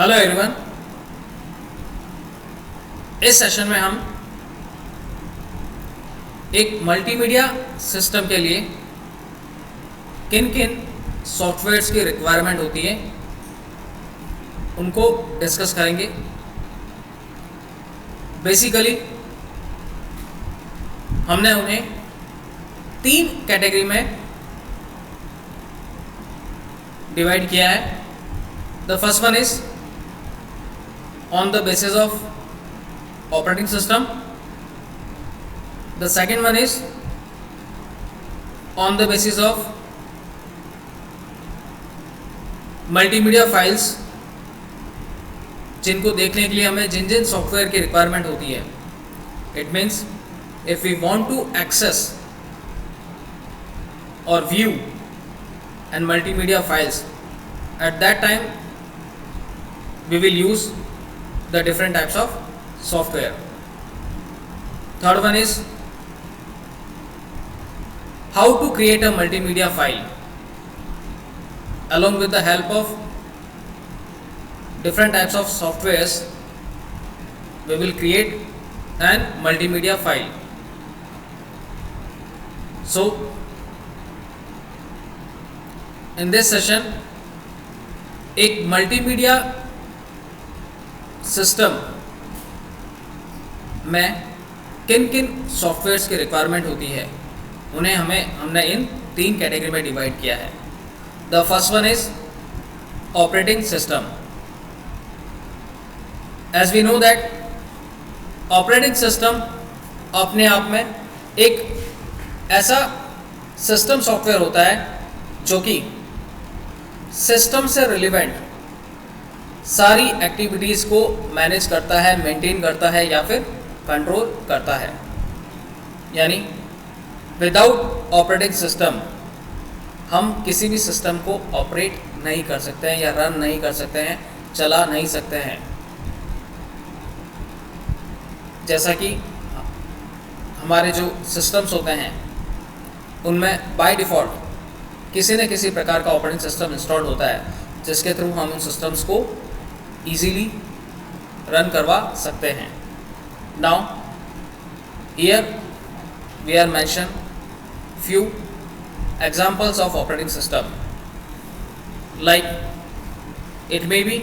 Hello everyone. इस session में हम एक मल्टीमीडिया सिस्टम के लिए किन किन सॉफ्टवेयर्स की रिक्वायरमेंट होती है उनको डिस्कस करेंगे। बेसिकली हमने उन्हें 3 कैटेगरी में डिवाइड किया है। The first one is on the basis of operating system. The second one is on the basis of multimedia files, जिनको देखने के लिए हमें जिन जिन सॉफ्टवेयर की रिक्वायरमेंट होती है। It means if we want to access or view and multimedia files, at that time we will use the different types of software. Third one is how to create a multimedia file along with the help of different types of softwares. We will create an multimedia file. So in this session एक multimedia system में किन किन softwares की requirement होती है उन्हें हमने इन 3 category में डिवाइड किया है। The first one is operating system. As we know that operating system अपने आप में एक ऐसा सिस्टम सॉफ्टवेयर होता है जो कि सिस्टम से रिलेवेंट सारी एक्टिविटीज़ को मैनेज करता है, मेंटेन करता है या फिर कंट्रोल करता है। यानी विदाउट ऑपरेटिंग सिस्टम हम किसी भी सिस्टम को ऑपरेट नहीं कर सकते हैं या रन नहीं कर सकते हैं, चला नहीं सकते हैं। जैसा कि हमारे जो सिस्टम्स होते हैं उनमें बाय डिफ़ॉल्ट किसी न किसी प्रकार का ऑपरेटिंग सिस्टम इंस्टॉल होता है जिसके थ्रू हम उन सिस्टम्स को ईजीली रन करवा सकते हैं। Now here we are mention few examples of operating system. Like it may be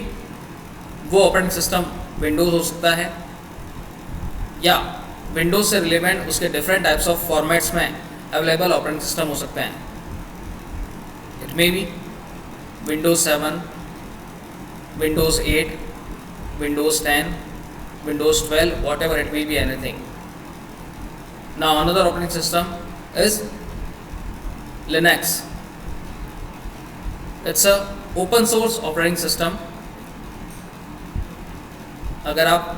वो ऑपरेटिंग सिस्टम विंडोज़ हो सकता है या विंडोज़ से रिलेवेंट उसके डिफरेंट टाइप्स ऑफ फॉर्मेट्स में अवेलेबल ऑपरेटिंग सिस्टम हो सकते हैं। It may be Windows 7, Windows 8, Windows 10, Windows 12, whatever it may be, anything. Now another operating system is Linux. It's a open source operating system. अगर आप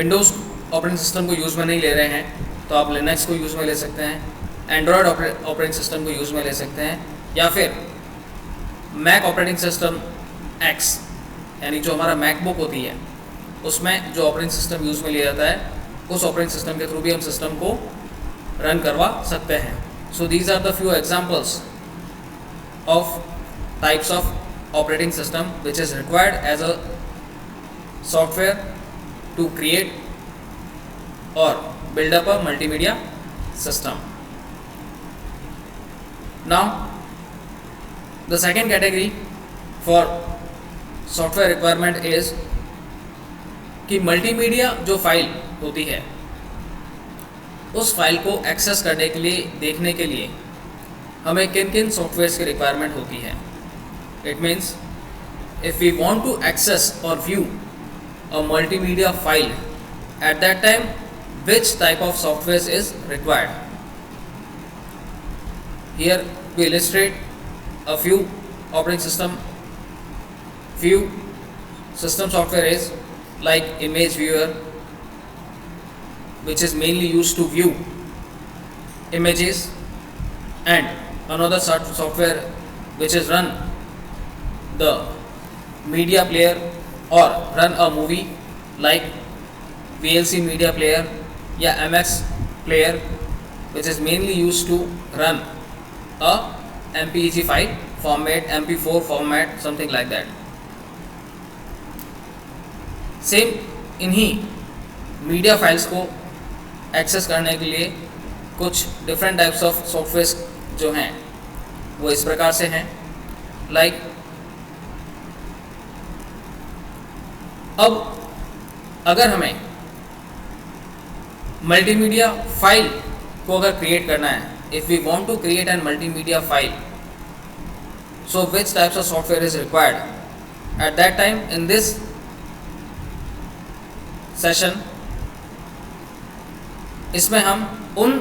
Windows operating system को use में नहीं ले रहे हैं तो आप Linux को यूज़ में ले सकते हैं, एंड्रॉयड ऑपरेटिंग सिस्टम को यूज़ में ले सकते हैं या फिर मैक ऑपरेटिंग सिस्टम एक्स यानी जो हमारा मैकबुक होती है उसमें जो ऑपरेटिंग सिस्टम यूज़ में लिया जाता है उस ऑपरेटिंग सिस्टम के थ्रू भी हम सिस्टम को रन करवा सकते हैं। So these are the few examples of types of operating system which is required as a software to create or build up a multimedia system. Now the second category for software requirement is कि multimedia जो file होती है उस file को access करने के लिए, देखने के लिए हमें किन किन सॉफ्टवेयर्स की रिक्वायरमेंट होती है। It means if we want to access or view a multimedia file at that time which type of software is required. Here we illustrate a few operating system. Few system software is like image viewer, which is mainly used to view images, and another software which is run the media player or run a movie like VLC media player या MX player which is mainly used to run a MPEG file format, MP4 format, something like that. Same इन्हीं media files को access करने के लिए कुछ different types of software जो हैं वो इस प्रकार से हैं। लाइक अब अगर हमें मल्टीमीडिया फाइल को अगर क्रिएट करना है, if we want to create an multimedia file, so which types of software is required? At that time in this session, इसमें हम उन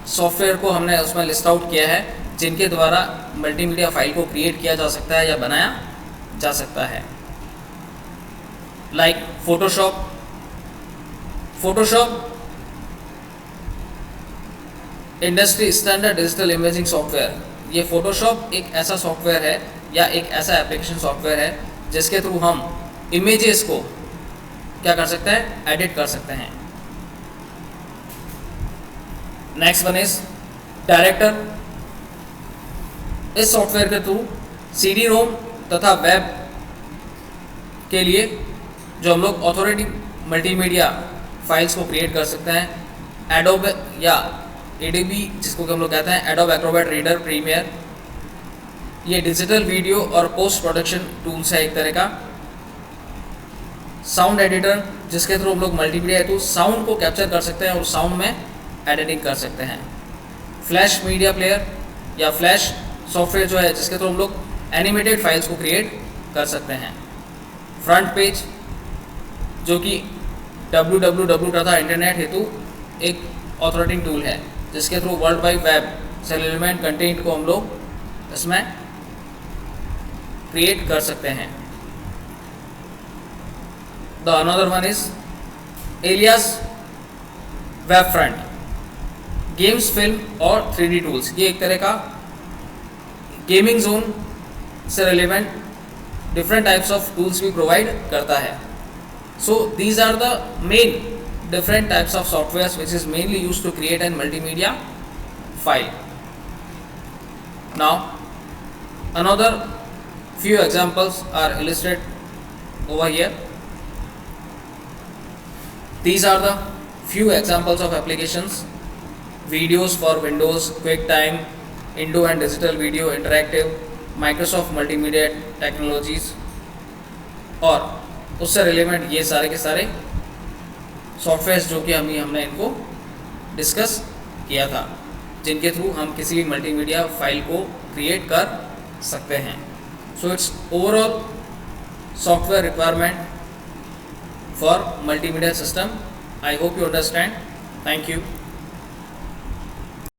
सॉफ्टवेयर को हमने उसमें लिस्ट आउट किया है जिनके द्वारा मल्टीमीडिया फाइल को क्रिएट किया जा सकता है या बनाया जा सकता है। Like Photoshop industry standard digital imaging software. ये फोटोशॉप एक ऐसा सॉफ्टवेयर है या एक ऐसा एप्लीकेशन सॉफ्टवेयर है जिसके थ्रू हम इमेजेस को क्या कर सकते हैं, एडिट कर सकते हैं। Next one is director. इस सॉफ्टवेयर के थ्रू CD रोम तथा वेब के लिए जो हम लोग ऑथोरेटिव मल्टीमीडिया फाइल्स को क्रिएट कर सकते हैं। एडोब या ADB जिसको कि हम लोग कहते हैं, एडोब एक्रोबैट रीडर प्रीमियर, ये डिजिटल वीडियो और पोस्ट प्रोडक्शन टूल्स है एक तरह का। साउंड एडिटर जिसके थ्रू हम लोग मल्टीमीडिया हेतु साउंड को कैप्चर कर सकते हैं और साउंड में एडिटिंग कर सकते हैं। फ्लैश मीडिया प्लेयर या फ्लैश सॉफ्टवेयर जो है जिसके थ्रू हम लोग एनिमेटेड फाइल्स को क्रिएट कर सकते हैं। फ्रंट पेज जो कि www तथा इंटरनेट हेतु एक ऑथोरेटिंग टूल है जिसके थ्रू वर्ल्ड वाइड वेब से रिलेवेंट कंटेंट को हम लोग इसमें क्रिएट कर सकते हैं। The another one is Alice web front, games, film और 3D टूल्स। ये एक तरह का गेमिंग जोन से relevant different types of tools भी प्रोवाइड करता है। So these are the main different types of softwares which is mainly used to create a multimedia file. Now another few examples are illustrated over here. These are the few examples of applications: videos for Windows, QuickTime, Indo and Digital Video Interactive, Microsoft Multimedia Technologies, और उससे relevant ये सारे के सारे softwares जो कि हमने इनको डिस्कस किया था, जिनके थ्रू हम किसी भी मल्टीमीडिया फाइल को क्रिएट कर सकते हैं। So it's overall software requirement for multimedia system. I hope you understand. Thank you.